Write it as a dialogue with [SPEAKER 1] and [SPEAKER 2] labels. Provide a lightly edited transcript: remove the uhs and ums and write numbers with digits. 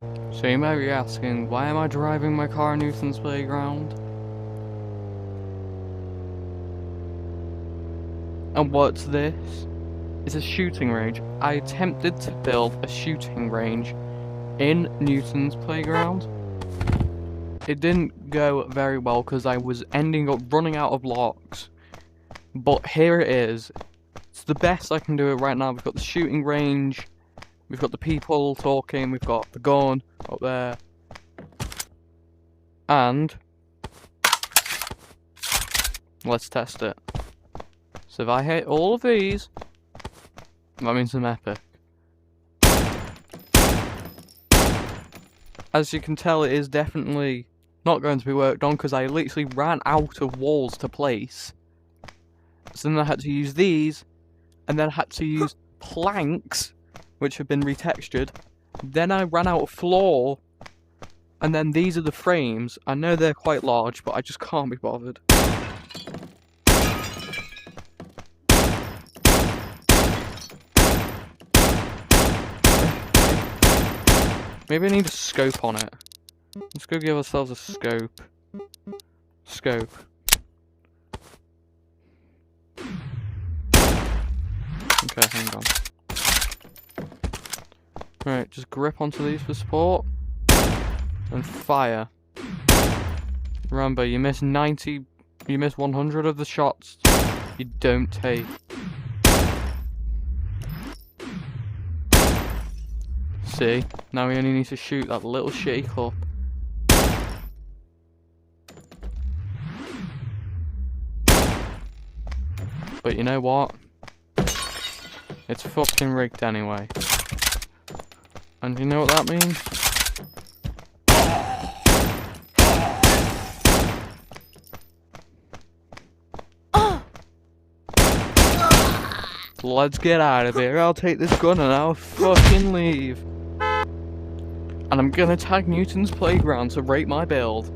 [SPEAKER 1] So you might be asking, why am I driving my car in Newton's Playground? And what's this? It's a shooting range. I attempted to build a shooting range in Newton's Playground. It didn't go very well because I was ending up running out of blocks. But here it is. It's the best I can do it right now. We've got the shooting range. We've got the people talking. We've got the gun up there. And let's test it. So if I hit all of these, that means I'm epic. As you can tell, it is definitely not going to be worked on because I literally ran out of walls to place. So then I had to use these, and then I had to use planks, which have been retextured. Then I ran out of floor, and then these are the frames. I know they're quite large, but I just can't be bothered. Maybe I need a scope on it. Let's go give ourselves a scope. Scope. Okay, hang on. Right, just grip onto these for support. And fire. Remember, you miss 90... You miss 100 of the shots you don't take. See? Now we only need to shoot that little shake up. But you know what? It's fucking rigged anyway. And you know what that means? Let's get out of here. I'll take this gun and I'll fucking leave. And I'm gonna tag Newton's Playground to rate my build.